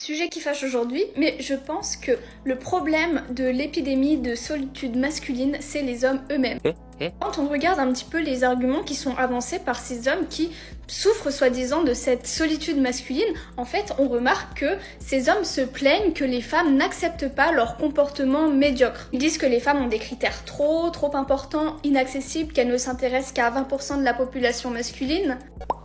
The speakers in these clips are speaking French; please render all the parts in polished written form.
Sujet qui fâche aujourd'hui, mais je pense que le problème de l'épidémie de solitude masculine, c'est les hommes eux-mêmes. Quand on regarde un petit peu les arguments qui sont avancés par ces hommes qui souffrent soi-disant de cette solitude masculine, en fait, on remarque que ces hommes se plaignent que les femmes n'acceptent pas leur comportement médiocre. Ils disent que les femmes ont des critères trop importants, inaccessibles, qu'elles ne s'intéressent qu'à 20% de la population masculine.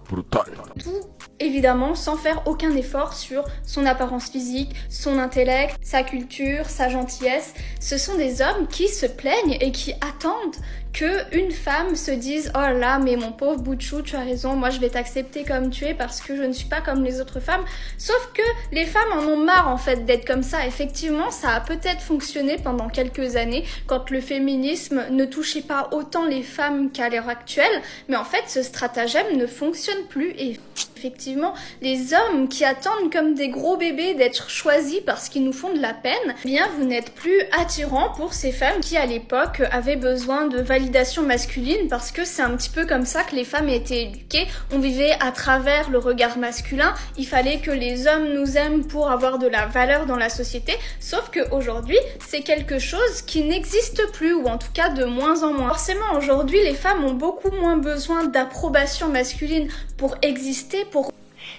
Brutal. Tout, évidemment, sans faire aucun effort sur son apparence physique, son intellect, sa culture, sa gentillesse. Ce sont des hommes qui se plaignent et qui attendent qu'une femme se dise « Oh là, mais mon pauvre bout de chou, tu as raison, moi je vais t'accepter comme tu es parce que je ne suis pas comme les autres femmes. » Sauf que les femmes en ont marre en fait d'être comme ça. Effectivement, ça a peut-être fonctionné pendant quelques années quand le féminisme ne touchait pas autant les femmes qu'à l'heure actuelle. Mais en fait, ce stratagème ne fonctionne plus et effectivement, les hommes qui attendent comme des gros bébés d'être choisis parce qu'ils nous font de la peine, eh bien vous n'êtes plus attirants pour ces femmes qui à l'époque avaient besoin de validation masculine parce que c'est un petit peu comme ça que les femmes étaient éduquées. On vivait à travers le regard masculin, il fallait que les hommes nous aiment pour avoir de la valeur dans la société, sauf qu'aujourd'hui, c'est quelque chose qui n'existe plus ou en tout cas de moins en moins. Forcément, aujourd'hui, les femmes ont beaucoup moins besoin d'approbation masculine pour exister,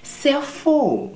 C'est faux.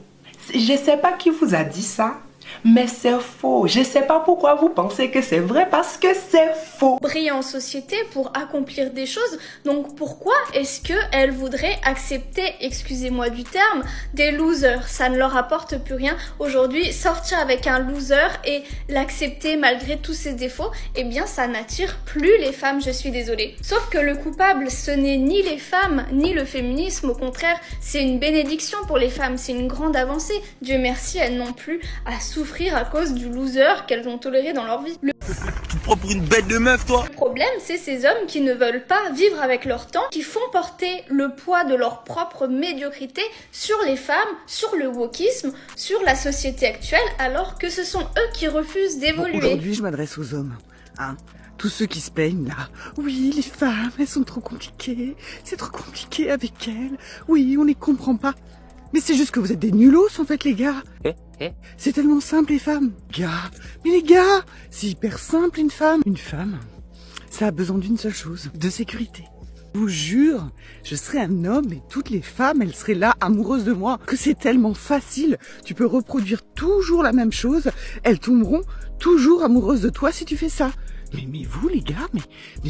Je sais pas qui vous a dit ça, mais c'est faux. Je sais pas pourquoi vous pensez que c'est vrai parce que c'est faux. Briller en société pour accomplir des choses. Donc pourquoi est-ce qu'elles voudraient accepter, excusez-moi du terme, des losers? Ça ne leur apporte plus rien. Aujourd'hui, sortir avec un loser et l'accepter malgré tous ses défauts, eh bien ça n'attire plus les femmes, je suis désolée. Sauf que le coupable, ce n'est ni les femmes, ni le féminisme. Au contraire, c'est une bénédiction pour les femmes, c'est une grande avancée. Dieu merci, elles n'ont plus à souffrir à cause du loser qu'elles ont toléré dans leur vie. Tu te prends pour une bête de meuf, toi? Le problème, c'est ces hommes qui ne veulent pas vivre avec leur temps, qui font porter le poids de leur propre médiocrité sur les femmes, sur le wokisme, sur la société actuelle, alors que ce sont eux qui refusent d'évoluer. Aujourd'hui, je m'adresse aux hommes, hein. Tous ceux qui se plaignent là. Oui, les femmes, elles sont trop compliquées. C'est trop compliqué avec elles. Oui, on les comprend pas. Mais c'est juste que vous êtes des nulos en fait, les gars. C'est tellement simple, les femmes. Mais les gars, c'est hyper simple, une femme. Une femme, ça a besoin d'une seule chose, de sécurité. Je vous jure, je serais un homme et toutes les femmes, elles seraient là, amoureuses de moi. Que c'est tellement facile. Tu peux reproduire toujours la même chose. Elles tomberont toujours amoureuses de toi si tu fais ça. Mais vous, les gars, mais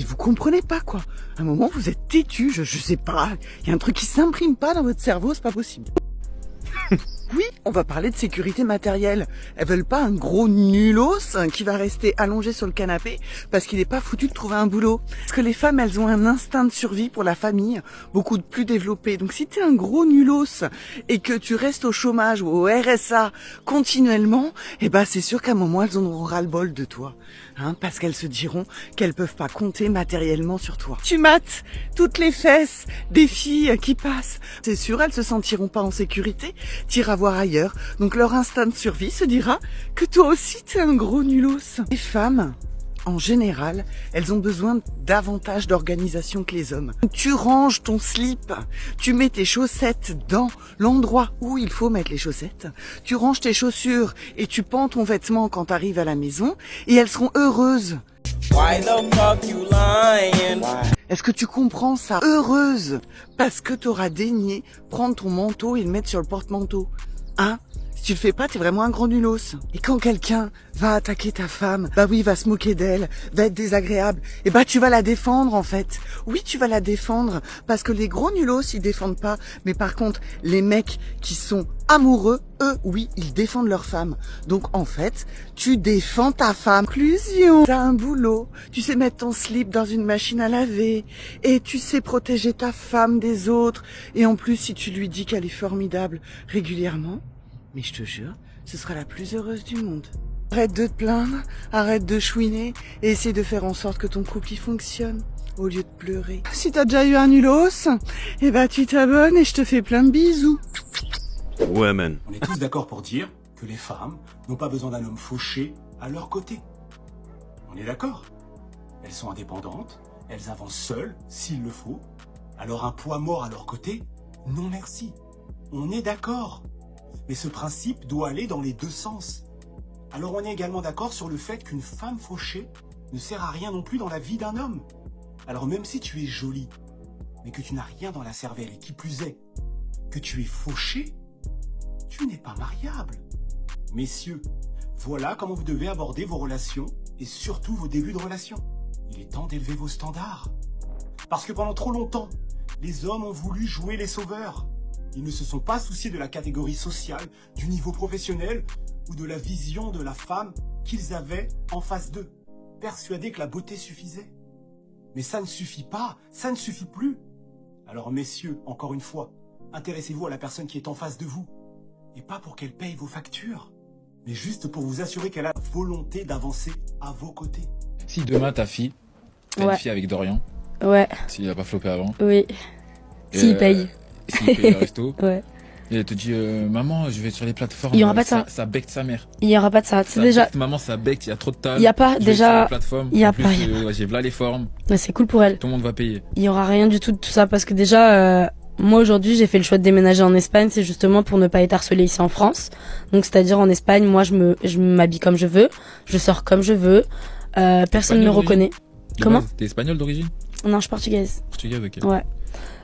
vous comprenez pas, quoi. À un moment, vous êtes têtus, je sais pas. Il y a un truc qui s'imprime pas dans votre cerveau, c'est pas possible. Oui, on va parler de sécurité matérielle. Elles veulent pas un gros nulos qui va rester allongé sur le canapé parce qu'il est pas foutu de trouver un boulot. Parce que les femmes, elles ont un instinct de survie pour la famille beaucoup plus développé. Donc si t'es un gros nulos et que tu restes au chômage ou au RSA continuellement, eh ben c'est sûr qu'à un moment, elles en auront ras-le-bol de toi. Hein, parce qu'elles se diront qu'elles peuvent pas compter matériellement sur toi. Tu mates toutes les fesses des filles qui passent. C'est sûr, elles se sentiront pas en sécurité. T'iras voir ailleurs. Donc leur instinct de survie se dira que toi aussi t'es un gros nulos. Les femmes, en général, elles ont besoin davantage d'organisation que les hommes. Tu ranges ton slip, tu mets tes chaussettes dans l'endroit où il faut mettre les chaussettes, tu ranges tes chaussures et tu pends ton vêtement quand t'arrives à la maison et elles seront heureuses. Why the fuck you lying? Est-ce que tu comprends ça? Heureuse parce que t'auras daigné prendre ton manteau et le mettre sur le porte-manteau. Hein? Si tu le fais pas, t'es vraiment un grand nulos. Et quand quelqu'un va attaquer ta femme, bah oui, va se moquer d'elle, va être désagréable, et bah tu vas la défendre en fait. Oui, tu vas la défendre parce que les gros nulos, ils défendent pas. Mais par contre, les mecs qui sont amoureux, eux, oui, ils défendent leur femme. Donc en fait, tu défends ta femme. Conclusion. T'as un boulot, tu sais mettre ton slip dans une machine à laver, et tu sais protéger ta femme des autres. Et en plus, si tu lui dis qu'elle est formidable régulièrement, mais je te jure, ce sera la plus heureuse du monde. Arrête de te plaindre, arrête de chouiner et essaie de faire en sorte que ton couple y fonctionne au lieu de pleurer. Si t'as déjà eu un nulos, eh ben tu t'abonnes et je te fais plein de bisous. Ouais, man. On est tous d'accord pour dire que les femmes n'ont pas besoin d'un homme fauché à leur côté. On est d'accord? Elles sont indépendantes, elles avancent seules s'il le faut. Alors un poids mort à leur côté? Non merci. On est d'accord. Mais ce principe doit aller dans les deux sens. Alors on est également d'accord sur le fait qu'une femme fauchée ne sert à rien non plus dans la vie d'un homme. Alors même si tu es jolie, mais que tu n'as rien dans la cervelle, et qui plus est, que tu es fauché, tu n'es pas mariable. Messieurs, voilà comment vous devez aborder vos relations, et surtout vos débuts de relations. Il est temps d'élever vos standards. Parce que pendant trop longtemps, les hommes ont voulu jouer les sauveurs. Ils ne se sont pas souciés de la catégorie sociale, du niveau professionnel ou de la vision de la femme qu'ils avaient en face d'eux, persuadés que la beauté suffisait. Mais ça ne suffit pas, ça ne suffit plus. Alors messieurs, encore une fois, intéressez-vous à la personne qui est en face de vous. Et pas pour qu'elle paye vos factures, mais juste pour vous assurer qu'elle a la volonté d'avancer à vos côtés. Si demain ta fille, t'as une fille avec Dorian, s'il a pas flopé avant. Oui. S'il paye. S'il paye le resto. Ouais. Et elle te dit, maman, je vais sur les plateformes. Il y aura pas de ça. Ça becte sa mère. Il y aura pas de ça. C'est déjà. Maman, ça becte, il y a trop de table. Il y a pas, déjà. Il y a pas. J'ai là les formes. Mais c'est cool pour elle. Tout le monde va payer. Il y aura rien du tout de tout ça parce que déjà, moi aujourd'hui, j'ai fait le choix de déménager en Espagne. C'est justement pour ne pas être harcelée ici en France. Donc, c'est-à-dire en Espagne, moi, je m'habille comme je veux. Je sors comme je veux. Personne ne me reconnaît. Comment? T'es espagnole d'origine? Non, je suis portugaise. Portugaise, ok. Ouais.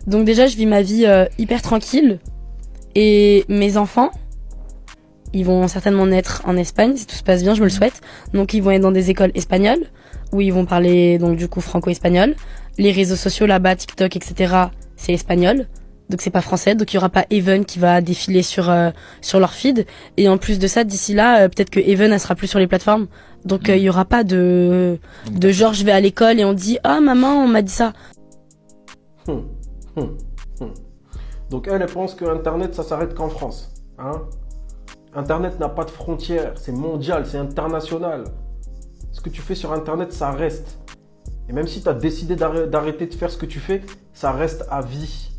Donc déjà, je vis ma vie hyper tranquille. Et mes enfants, ils vont certainement naître en Espagne, si tout se passe bien, je me le souhaite. Donc ils vont être dans des écoles espagnoles, où ils vont parler donc du coup franco-espagnol. Les réseaux sociaux là-bas, TikTok, etc., c'est espagnol. Donc c'est pas français, donc il y aura pas Even qui va défiler sur leur feed. Et en plus de ça, d'ici là, peut-être que Even elle sera plus sur les plateformes. Donc il y aura pas de genre je vais à l'école et on dit ah maman on m'a dit ça. Donc elle pense que Internet ça s'arrête qu'en France. Hein? Internet n'a pas de frontières, c'est mondial, c'est international. Ce que tu fais sur Internet ça reste. Et même si tu as décidé d'arrêter de faire ce que tu fais, ça reste à vie.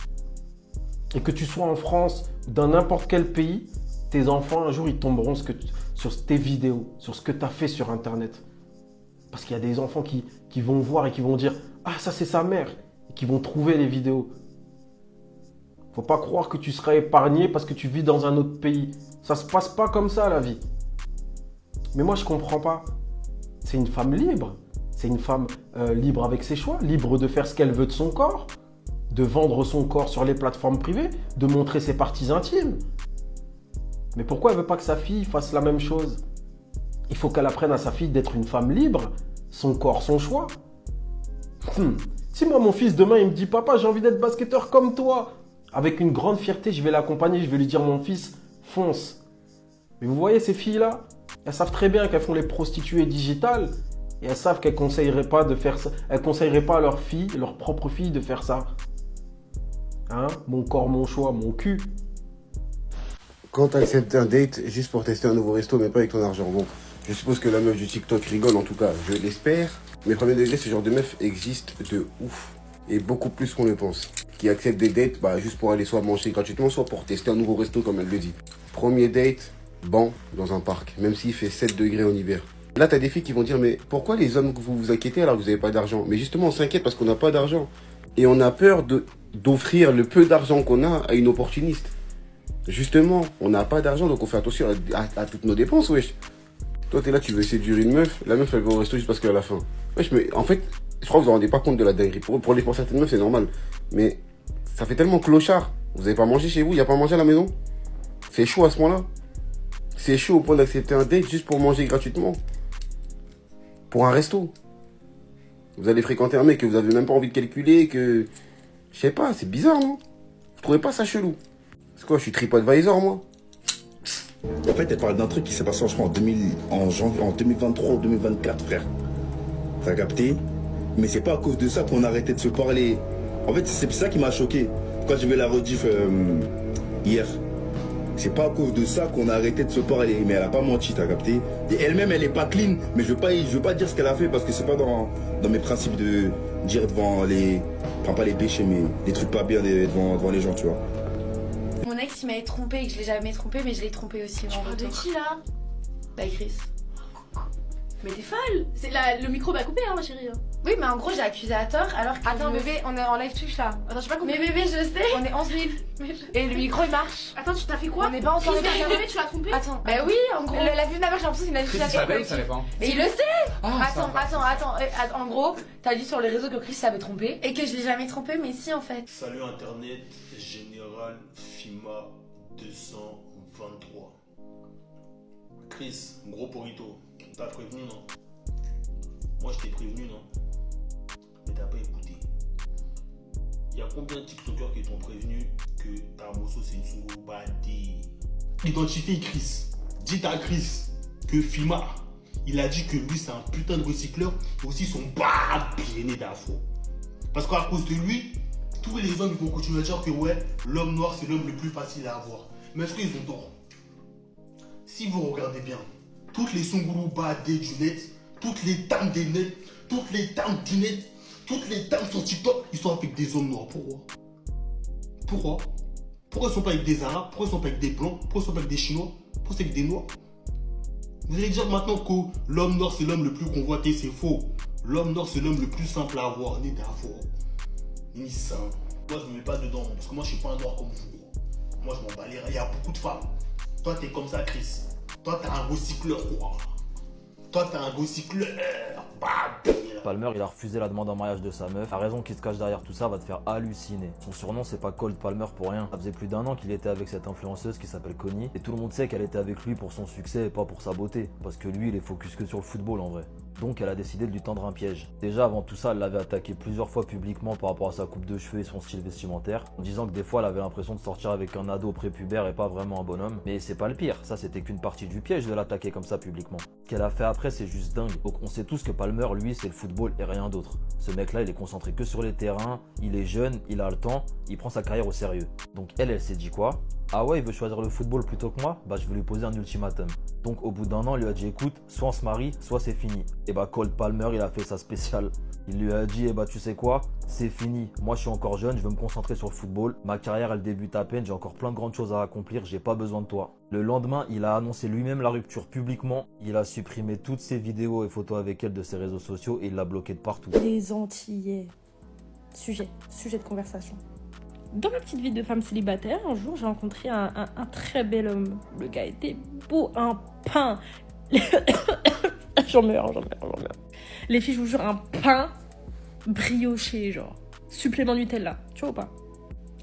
Et que tu sois en France ou dans n'importe quel pays, tes enfants un jour ils tomberont sur tes vidéos, sur ce que tu as fait sur Internet. Parce qu'il y a des enfants qui vont voir et qui vont dire « Ah ça c'est sa mère » et qui vont trouver les vidéos. Faut pas croire que tu seras épargné parce que tu vis dans un autre pays. Ça se passe pas comme ça la vie. Mais moi je comprends pas. C'est une femme libre. C'est une femme libre avec ses choix, libre de faire ce qu'elle veut de son corps, de vendre son corps sur les plateformes privées, de montrer ses parties intimes. Mais pourquoi elle veut pas que sa fille fasse la même chose? Il faut qu'elle apprenne à sa fille d'être une femme libre, son corps, son choix. Si moi mon fils demain il me dit papa j'ai envie d'être basketteur comme toi, avec une grande fierté je vais l'accompagner, je vais lui dire mon fils fonce. Mais vous voyez ces filles là, elles savent très bien qu'elles font les prostituées digitales et elles savent qu'elles conseilleraient pas de faire ça, elles conseilleraient pas à leur fille, leur propre fille de faire ça. Hein? Mon corps, mon choix, mon cul. Quand tu acceptes un date juste pour tester un nouveau resto, mais pas avec ton argent. Bon, je suppose que la meuf du TikTok rigole, en tout cas, je l'espère. Mais premier degré, ce genre de meuf existe de ouf. Et beaucoup plus qu'on le pense. Qui acceptent des dates juste pour aller soit manger gratuitement, soit pour tester un nouveau resto, comme elle le dit. Premier date, banc dans un parc, même s'il fait 7 degrés en hiver. Là, t'as des filles qui vont dire, mais pourquoi les hommes vous vous inquiétez alors que vous n'avez pas d'argent? Mais justement, on s'inquiète parce qu'on n'a pas d'argent. Et on a peur d'offrir le peu d'argent qu'on a à une opportuniste. Justement, on n'a pas d'argent, donc on fait attention à toutes nos dépenses, wesh. Toi, t'es là, tu veux séduire une meuf, la meuf, elle va au resto juste parce qu'elle a faim. Wesh, mais en fait, je crois que vous vous rendez pas compte de la dinguerie. Pour certaines meufs, c'est normal. Mais ça fait tellement clochard. Vous n'avez pas mangé chez vous, il n'y a pas mangé à la maison. C'est chaud à ce moment-là. C'est chaud au point d'accepter un date juste pour manger gratuitement. Pour un resto. Vous allez fréquenter un mec que vous avez même pas envie de calculer, que... Je sais pas, c'est bizarre, non? Vous trouvez pas ça chelou? C'est quoi, je suis TripAdvisor, moi? En fait, elle parle d'un truc qui s'est passé, je crois, en 2023 ou 2024, frère. T'as capté? Mais c'est pas à cause de ça qu'on a arrêté de se parler. En fait, c'est ça qui m'a choqué. Quand j'ai vu la rediff hier. C'est pas à cause de ça qu'on a arrêté de se parler. Mais elle a pas menti, t'as capté? Et elle-même, elle est pas clean. Mais je veux pas dire ce qu'elle a fait parce que c'est pas dans mes principes de dire devant les... Enfin, pas les péchés, mais des trucs pas bien devant les gens, tu vois. Mon ex, il m'avait trompé et que je l'ai jamais trompé, mais je l'ai trompé aussi. Tu parles de qui, là? Bah, Chris. Mais t'es folle. Le micro m'a coupé, hein, ma chérie. Oui, mais en gros, j'ai accusé à tort alors que. Attends, bébé, on est en live Twitch là. Attends, j'ai pas compris. Mais bébé, je sais. On est 11 000. Et le micro il marche. Attends, tu t'as fait quoi? On n'est pas en soirée. Tu l'as trompé? Attends. Bah oui, en gros. La vue de ma mère, j'ai l'impression qu'il a une fille à savait ou savait pas? Mais il le sait. Attends. En gros, t'as dit sur les réseaux que Chris s'avait trompé. Et que je l'ai jamais trompé, mais si en fait. Salut Internet, Général FIMA 223. Chris, gros porito, t'as prévenu non? Moi je t'ai prévenu non? Mais t'as pas écouté. Il y a combien de TikTokers qui t'ont prévenu que Tarmoso c'est une soubadée? Identifie Chris. Dites à Chris que FIMA, il a dit que lui c'est un putain de recycleur et aussi son babiené d'afro. Parce qu'à cause de lui, tous les hommes vont continuer à dire que ouais, l'homme noir c'est l'homme le plus facile à avoir. Mais est-ce qu'ils ont tort? Si vous regardez bien, toutes les Songulu badés du net, toutes les dames des nets, toutes les dames du net, toutes les dames sur TikTok, ils sont avec des hommes noirs. Pourquoi ils sont pas avec des arabes? Pourquoi ils sont pas avec des blancs? Pourquoi ils sont pas avec des chinois? Pourquoi c'est avec des noirs? Vous allez dire maintenant que l'homme noir c'est l'homme le plus convoité, c'est faux. L'homme noir c'est l'homme le plus simple à avoir, né d'avoir. Ni simple. Moi je me mets pas dedans, parce que moi je suis pas un noir comme vous. Moi je m'en bats les reins, il y a beaucoup de femmes. Toi t'es comme ça Chris. Toi t'es un recycleur quoi. Toi t'es un recycleur. Palmer, il a refusé la demande en mariage de sa meuf. La raison qui se cache derrière tout ça va te faire halluciner. Son surnom, c'est pas Cold Palmer pour rien. Ça faisait plus d'1 an qu'il était avec cette influenceuse qui s'appelle Connie. Et tout le monde sait qu'elle était avec lui pour son succès et pas pour sa beauté. Parce que lui, il est focus que sur le football en vrai. Donc elle a décidé de lui tendre un piège. Déjà avant tout ça, elle l'avait attaqué plusieurs fois publiquement par rapport à sa coupe de cheveux et son style vestimentaire, en disant que des fois elle avait l'impression de sortir avec un ado prépubère et pas vraiment un bonhomme. Mais c'est pas le pire, ça c'était qu'une partie du piège de l'attaquer comme ça publiquement. Ce qu'elle a fait après c'est juste dingue. Donc on sait tous que Palmer, lui, c'est le football et rien d'autre. Ce mec là il est concentré que sur les terrains, il est jeune, il a le temps, il prend sa carrière au sérieux. Donc elle s'est dit quoi? Ah ouais, il veut choisir le football plutôt que moi? Bah je vais lui poser un ultimatum. Donc au bout d'1 an, il lui a dit écoute, soit on se marie, soit c'est fini. Et bah Cold Palmer, il a fait sa spéciale. Il lui a dit bah tu sais quoi, c'est fini. Moi je suis encore jeune, je veux me concentrer sur le football. Ma carrière elle débute à peine, j'ai encore plein de grandes choses à accomplir, j'ai pas besoin de toi. Le lendemain, il a annoncé lui-même la rupture publiquement. Il a supprimé toutes ses vidéos et photos avec elle de ses réseaux sociaux et il l'a bloqué de partout. Les Antillais. Sujet de conversation. Dans ma petite vie de femme célibataire, un jour j'ai rencontré un très bel homme. Le gars était beau, un pain. J'en meurs. Les filles, je vous jure, un pain brioché, genre. Supplément Nutella. Tu vois ou pas?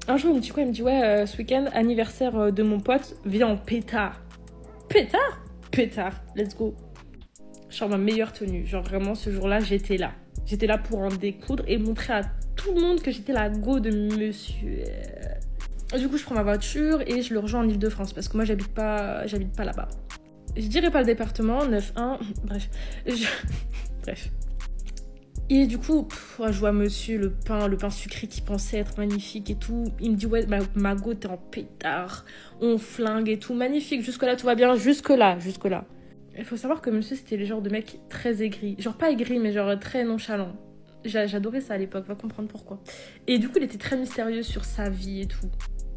Un jour, il me dit quoi? Il me dit ouais, ce week-end, anniversaire de mon pote, viens en pétard. Pétard, let's go. Genre ma meilleure tenue. Genre vraiment, ce jour-là, j'étais là. J'étais là pour en découdre et montrer à tout le monde que j'étais la go de monsieur. Du coup, je prends ma voiture et je le rejoins en Ile-de-France parce que moi, j'habite pas là-bas. Je dirais pas le département, 9-1, bref. Bref. Et du coup, je vois monsieur, le pain sucré qui pensait être magnifique et tout. Il me dit, ouais, ma go, t'es en pétard, on flingue et tout. Magnifique, jusque-là, tout va bien, jusque-là. Il faut savoir que monsieur, c'était le genre de mec très aigri. Genre pas aigri, mais genre très nonchalant. J'adorais ça à l'époque, va comprendre pourquoi. Et du coup, il était très mystérieux sur sa vie et tout.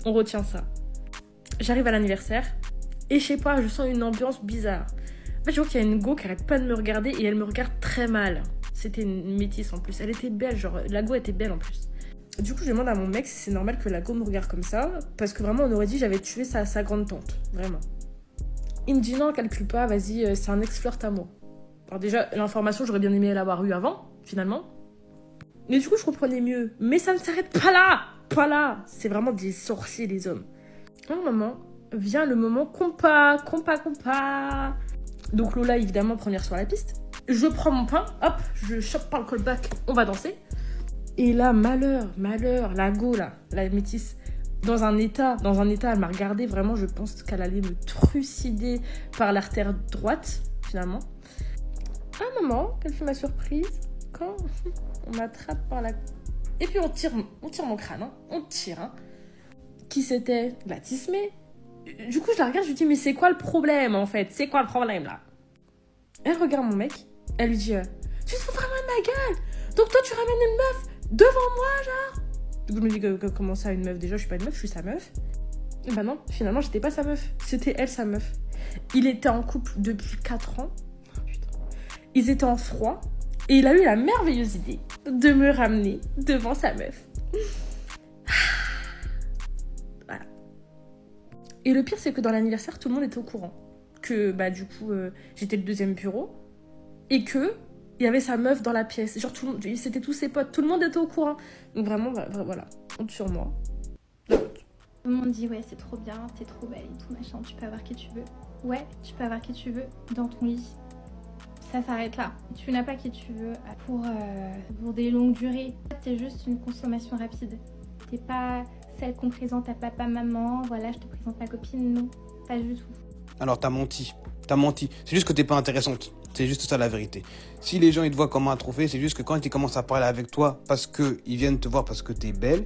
On retient ça. J'arrive à l'anniversaire et je sais pas, je sens une ambiance bizarre. En fait, je vois qu'il y a une go qui arrête pas de me regarder et elle me regarde très mal. C'était une métisse en plus. Elle était belle, genre la go était belle en plus. Du coup, je demande à mon mec si c'est normal que la go me regarde comme ça. Parce que vraiment, on aurait dit j'avais tué sa grande tante. Vraiment. Il me dit non, calcule pas, vas-y, c'est un ex-flirt à moi. Alors déjà, l'information, j'aurais bien aimé l'avoir eue avant, finalement. Mais du coup, je comprenais mieux. Mais ça ne s'arrête pas là. C'est vraiment des sorciers, les hommes. À un moment, vient le moment compas. Donc Lola, évidemment, première sur la piste. Je prends mon pain, hop, je chope par le callback, on va danser. Et là, malheur, la go, là, la métisse, dans un état, elle m'a regardé, vraiment, je pense qu'elle allait me trucider par l'artère droite, finalement. À un moment, quelle fut ma surprise, quand on m'attrape par la... Et puis on tire mon crâne, hein. On tire, hein. Qui c'était? La Tismé. Du coup, je la regarde, je lui dis, mais c'est quoi le problème, en fait? C'est quoi le problème, là? Elle regarde mon mec, elle lui dit, tu te fous vraiment de ma gueule? Donc toi, tu ramènes une meuf devant moi, genre? Du coup, je me dis, comment ça, une meuf? Déjà, je suis pas une meuf, je suis sa meuf. Et bah non, finalement, j'étais pas sa meuf. C'était elle, sa meuf. Il était en couple depuis 4 ans. ils étaient en froid et il a eu la merveilleuse idée de me ramener devant sa meuf. Voilà. Et le pire, c'est que dans l'anniversaire, tout le monde était au courant. Que bah du coup, j'étais le deuxième bureau et que il y avait sa meuf dans la pièce. Genre, c'était tous ses potes, tout le monde était au courant. Donc vraiment, voilà, honte sur moi. Tout le monde dit ouais, c'est trop bien, t'es trop belle et tout machin, tu peux avoir qui tu veux. Ouais, tu peux avoir qui tu veux dans ton lit. Ça s'arrête là. Tu n'as pas qui tu veux pour des longues durées. T'es juste une consommation rapide. T'es pas celle qu'on présente à papa, maman, voilà, je te présente ma copine, non, pas du tout. Alors t'as menti. C'est juste que t'es pas intéressante. C'est juste ça la vérité. Si les gens ils te voient comme un trophée, c'est juste que quand ils commencent à parler avec toi parce que ils viennent te voir parce que t'es belle,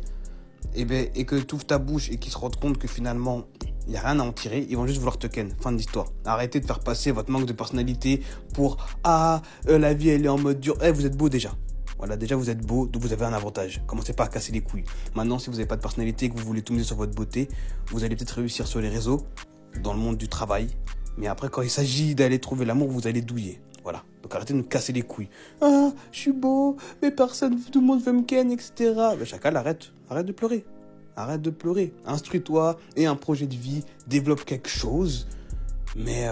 et que tu ouvres ta bouche et qu'ils se rendent compte que finalement il n'y a rien à en tirer, ils vont juste vouloir te ken. Fin de l'histoire. Arrêtez de faire passer votre manque de personnalité pour la vie elle est en mode dur. Vous êtes beau déjà. Voilà, déjà vous êtes beau, donc vous avez un avantage. Commencez pas à casser les couilles. Maintenant, si vous n'avez pas de personnalité et que vous voulez tout miser sur votre beauté, vous allez peut-être réussir sur les réseaux, dans le monde du travail. Mais après, quand il s'agit d'aller trouver l'amour, vous allez douiller. Voilà. Donc arrêtez de me casser les couilles. Ah, je suis beau, mais personne, tout le monde veut me ken, etc. Ben, chacal, arrête de pleurer. Arrête de pleurer. Instruis-toi, aie un projet de vie, développe quelque chose. Mais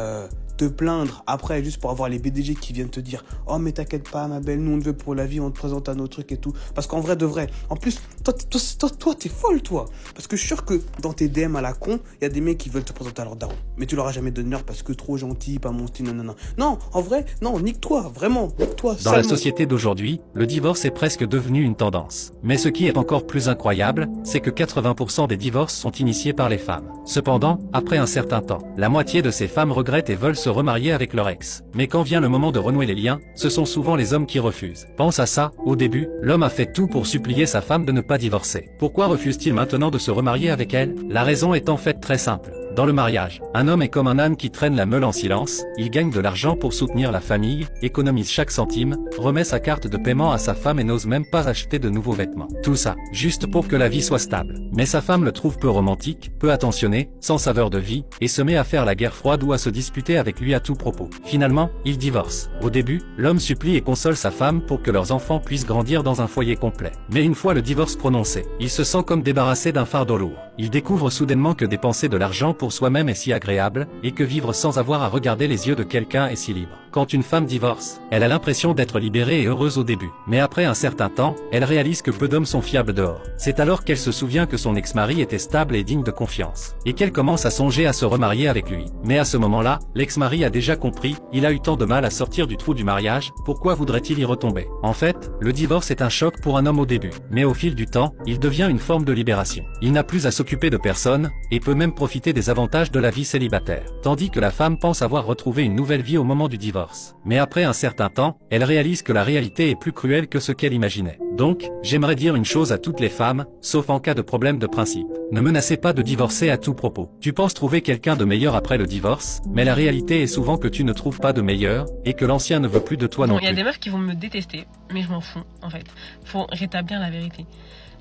te plaindre après juste pour avoir les BDG qui viennent te dire « Oh mais t'inquiète pas ma belle, nous on te veut pour la vie, on te présente un autre truc et tout. » Parce qu'en vrai de vrai, en plus, toi t'es folle toi. Parce que je suis sûr que dans tes DM à la con, il y a des mecs qui veulent te présenter à leur daron. Mais tu leur as jamais donné l'heure parce que trop gentil, pas mon style, non. Non, en vrai, non, nique-toi, vraiment, nique-toi. Dans la société d'aujourd'hui, le divorce est presque devenu une tendance. Mais ce qui est encore plus incroyable, c'est que 80% des divorces sont initiés par les femmes. Cependant, après un certain temps, la moitié de ces femmes regrettent et veulent se remarier avec leur ex. Mais quand vient le moment de renouer les liens, ce sont souvent les hommes qui refusent. Pense à ça, au début, l'homme a fait tout pour supplier sa femme de ne pas divorcer. Pourquoi refuse-t-il maintenant de se remarier avec elle? La raison est en fait très simple. Dans le mariage, un homme est comme un âne qui traîne la meule en silence, il gagne de l'argent pour soutenir la famille, économise chaque centime, remet sa carte de paiement à sa femme et n'ose même pas acheter de nouveaux vêtements. Tout ça, juste pour que la vie soit stable. Mais sa femme le trouve peu romantique, peu attentionné, sans saveur de vie, et se met à faire la guerre froide ou à se disputer avec lui à tout propos. Finalement, ils divorcent. Au début, l'homme supplie et console sa femme pour que leurs enfants puissent grandir dans un foyer complet. Mais une fois le divorce prononcé, il se sent comme débarrassé d'un fardeau lourd. Il découvre soudainement que dépenser de l'argent pour soi-même est si agréable, et que vivre sans avoir à regarder les yeux de quelqu'un est si libre. Quand une femme divorce, elle a l'impression d'être libérée et heureuse au début. Mais après un certain temps, elle réalise que peu d'hommes sont fiables dehors. C'est alors qu'elle se souvient que son ex-mari était stable et digne de confiance. Et qu'elle commence à songer à se remarier avec lui. Mais à ce moment-là, l'ex-mari a déjà compris, il a eu tant de mal à sortir du trou du mariage, pourquoi voudrait-il y retomber? En fait, le divorce est un choc pour un homme au début. Mais au fil du temps, il devient une forme de libération. Il n'a plus à s'occuper de personne, et peut même profiter des avantages de la vie célibataire. Tandis que la femme pense avoir retrouvé une nouvelle vie au moment du divorce. Mais après un certain temps, elle réalise que la réalité est plus cruelle que ce qu'elle imaginait. Donc, j'aimerais dire une chose à toutes les femmes, sauf en cas de problème de principe. Ne menacez pas de divorcer à tout propos. Tu penses trouver quelqu'un de meilleur après le divorce, mais la réalité est souvent que tu ne trouves pas de meilleur, et que l'ancien ne veut plus de toi non plus. Il y a des meufs qui vont me détester, mais je m'en fous, en fait. Faut rétablir la vérité.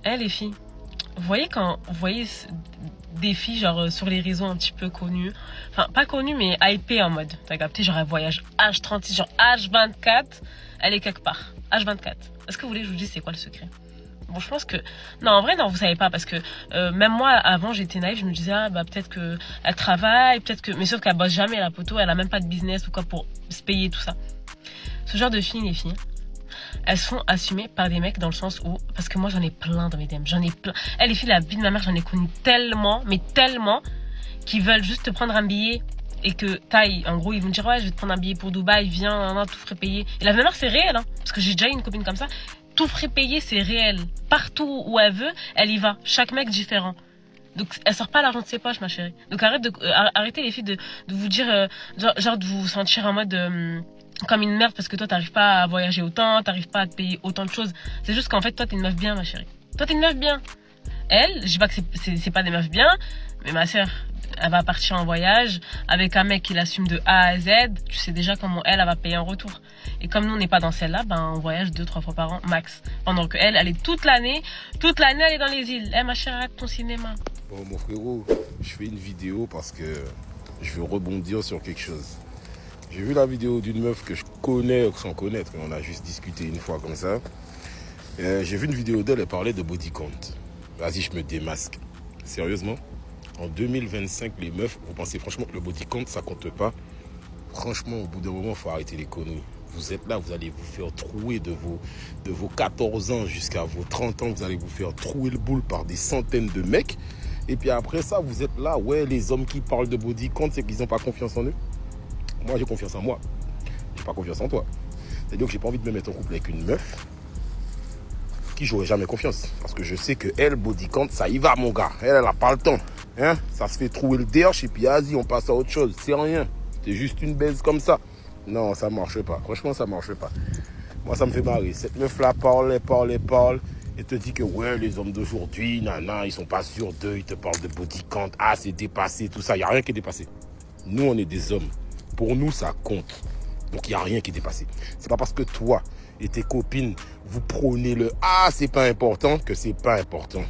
Les filles, vous voyez des filles genre sur les réseaux un petit peu connues, enfin pas connues mais hypées en mode, t'as capté, genre elle voyage H36, genre H24, elle est quelque part, H24. Est-ce que vous voulez que je vous dise c'est quoi le secret? Bon, je pense que... Non, en vrai, non, vous savez pas, parce que même moi, avant, j'étais naïve, je me disais, peut-être qu'elle travaille, peut-être que... Mais sauf qu'elle bosse jamais, la poteau, elle a même pas de business ou quoi pour se payer, tout ça. Ce genre de filles, les filles, elles sont assumées par des mecs dans le sens où... Parce que moi, j'en ai plein dans mes DM, j'en ai plein. Les filles, la vie de ma mère, j'en ai connu tellement, mais tellement, qui veulent juste te prendre un billet et que en gros, ils vont te dire, ouais, je vais te prendre un billet pour Dubaï, viens, tout frais payé. Et la vie de ma mère, c'est réel, hein, parce que j'ai déjà eu une copine comme ça. Tout frais payé, c'est réel. Partout où elle veut, elle y va. Chaque mec différent. Donc, elle sort pas l'argent de ses poches, ma chérie. Donc, arrêtez les filles de vous dire, genre de vous sentir en mode comme une merde parce que toi, t'arrives pas à voyager autant, t'arrives pas à te payer autant de choses. C'est juste qu'en fait, toi, t'es une meuf bien, ma chérie. Toi, t'es une meuf bien. Elle, je dis pas que c'est pas des meufs bien, mais ma sœur, elle va partir en voyage avec un mec qui l'assume de A à Z. Tu sais déjà comment elle va payer en retour. Et comme nous, on n'est pas dans celle-là, on voyage 2-3 fois par an, max. Pendant que elle est toute l'année, elle est dans les îles. Ma chère, arrête ton cinéma. Bon, mon frérot, je fais une vidéo parce que je veux rebondir sur quelque chose. J'ai vu la vidéo d'une meuf que je connais sans connaître, mais on a juste discuté une fois comme ça. J'ai vu une vidéo d'elle, elle parlait de body count. Vas-y, je me démasque. Sérieusement, en 2025, les meufs, vous pensez franchement que le body count, ça compte pas? Franchement, au bout d'un moment, il faut arrêter les conneries. Vous êtes là, vous allez vous faire trouer de vos 14 ans jusqu'à vos 30 ans, vous allez vous faire trouer le boule par des centaines de mecs. Et puis après ça, vous êtes là, ouais, les hommes qui parlent de body count, c'est qu'ils n'ont pas confiance en eux. Moi, j'ai confiance en moi. J'ai pas confiance en toi. C'est-à-dire que j'ai pas envie de me mettre en couple avec une meuf qui j'aurais jamais confiance. Parce que je sais que elle, body count, ça y va, mon gars. Elle a pas le temps. Hein? Ça se fait trouer le derche et puis vas-y, on passe à autre chose. C'est rien. C'est juste une baise comme ça. Non, ça marche pas. Franchement, ça marche pas. Moi, ça me fait marrer. Cette meuf-là parle et te dit que ouais, les hommes d'aujourd'hui, nana, ils sont pas sûrs d'eux, ils te parlent de body count. Ah, c'est dépassé, tout ça. Il n'y a rien qui est dépassé. Nous, on est des hommes. Pour nous, ça compte. Donc, il n'y a rien qui est dépassé. C'est pas parce que toi et tes copines, vous prônez le « Ah, c'est pas important » que c'est pas important.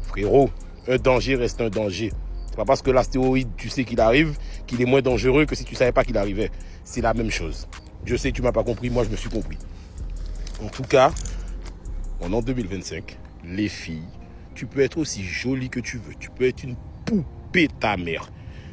Frérot, un danger reste un danger. C'est pas parce que l'astéroïde, tu sais qu'il arrive, qu'il est moins dangereux que si tu savais pas qu'il arrivait. C'est la même chose. Je sais que tu m'as pas compris, moi je me suis compris. En tout cas, on est en 2025, les filles, tu peux être aussi jolie que tu veux. Tu peux être une poupée ta mère.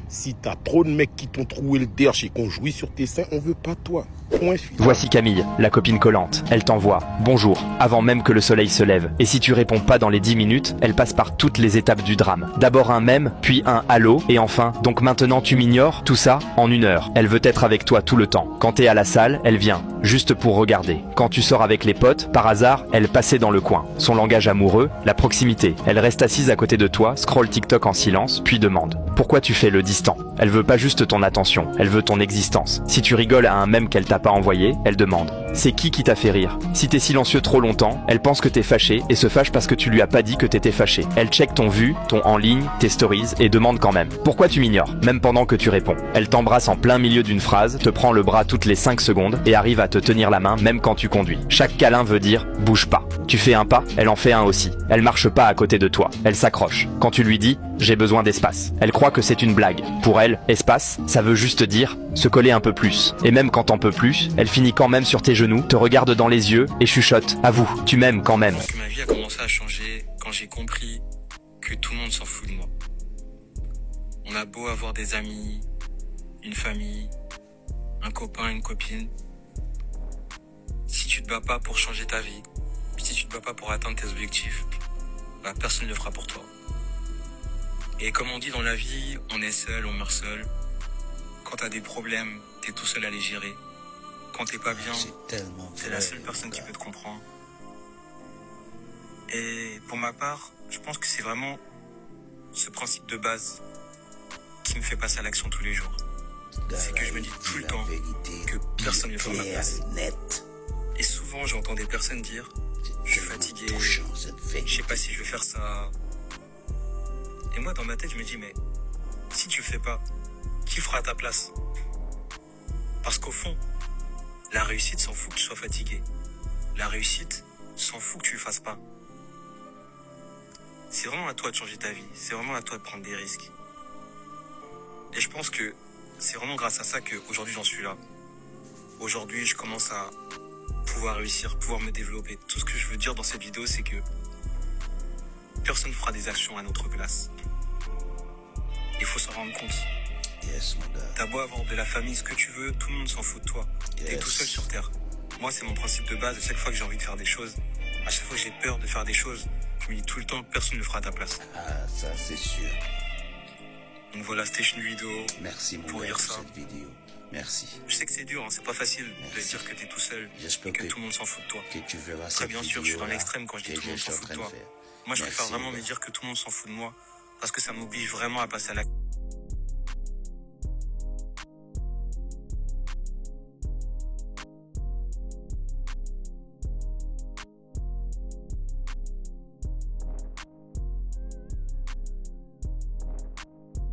Si t'as trop de mecs qui t'ont troué le derche et qu'on jouit sur tes seins, on veut pas toi. Point final. Voici Camille, la copine collante. Elle t'envoie « Bonjour » avant même que le soleil se lève. Et si tu réponds pas dans les 10 minutes, elle passe par toutes les étapes du drame. D'abord un mème, puis un « Allô » et enfin « Donc maintenant tu m'ignores ?» Tout ça en 1 heure. Elle veut être avec toi tout le temps. Quand t'es à la salle, elle vient, juste pour regarder. Quand tu sors avec les potes, par hasard, elle passait dans le coin. Son langage amoureux, la proximité. Elle reste assise à côté de toi, scrolle TikTok en silence, puis demande « Pourquoi tu fais le distant ?» Elle veut pas juste ton attention, elle veut ton existence. Si tu rigoles à un mème qu'elle t'a pas envoyé, elle demande « C'est qui t'a fait rire ?» Si t'es silencieux trop longtemps, elle pense que t'es fâché et se fâche parce que tu lui as pas dit que t'étais fâché. Elle check ton vu, ton en ligne, tes stories et demande quand même « Pourquoi tu m'ignores ?» Même pendant que tu réponds. Elle t'embrasse en plein milieu d'une phrase, te prend le bras toutes les 5 secondes et arrive à te tenir la main même quand tu conduis. Chaque câlin veut dire « Bouge pas ». Tu fais un pas, elle en fait un aussi. Elle marche pas à côté de toi, elle s'accroche. Quand tu lui dis « J'ai besoin d'espace », elle croit que c'est une blague. Pour elle, espace, ça veut juste dire se coller un peu plus. Et même quand t'en peux plus, elle finit quand même sur tes genoux, te regarde dans les yeux et chuchote « À vous, tu m'aimes quand même ». Ma vie a commencé à changer quand j'ai compris que tout le monde s'en fout de moi. On a beau avoir des amis, une famille, un copain, une copine. Si tu te bats pas pour changer ta vie, si tu te bats pas pour atteindre tes objectifs, bah personne ne le fera pour toi. Et comme on dit dans la vie, on est seul, on meurt seul. Quand t'as des problèmes, t'es tout seul à les gérer. Quand t'es pas bien, c'est la seule personne qui peut te comprendre. Et pour ma part, je pense que c'est vraiment ce principe de base qui me fait passer à l'action tous les jours. C'est que je me dis tout le temps que personne ne fera ma place. Et souvent, j'entends des personnes dire « Je suis fatigué, je sais pas si je vais faire ça. » Et moi, dans ma tête, je me dis, mais si tu le fais pas, qui fera à ta place? Parce qu'au fond, la réussite s'en fout que tu sois fatigué. La réussite s'en fout que tu le fasses pas. C'est vraiment à toi de changer ta vie. C'est vraiment à toi de prendre des risques. Et je pense que c'est vraiment grâce à ça qu'aujourd'hui, j'en suis là. Aujourd'hui, je commence à pouvoir réussir, pouvoir me développer. Tout ce que je veux dire dans cette vidéo, c'est que personne ne fera des actions à notre place. Il faut s'en rendre compte. T'as beau avoir de la famille, ce que tu veux, tout le monde s'en fout de toi. T'es tout seul sur Terre. Moi, c'est mon principe de base. Chaque fois que j'ai envie de faire des choses, à chaque fois que j'ai peur de faire des choses, je me dis tout le temps, personne ne le fera à ta place. Ah, ça c'est sûr. Donc voilà, c'était une vidéo. Merci pour dire ça. Cette vidéo. Merci. Je sais que c'est dur, hein, c'est pas facile de dire que t'es tout seul et que tout le monde s'en fout de toi. Que tu verras très bien sûr, je suis dans l'extrême quand je dis tout le monde s'en fout de toi. Moi, je préfère vraiment me dire que tout le monde s'en fout de moi parce que ça m'oblige vraiment à passer à l'action.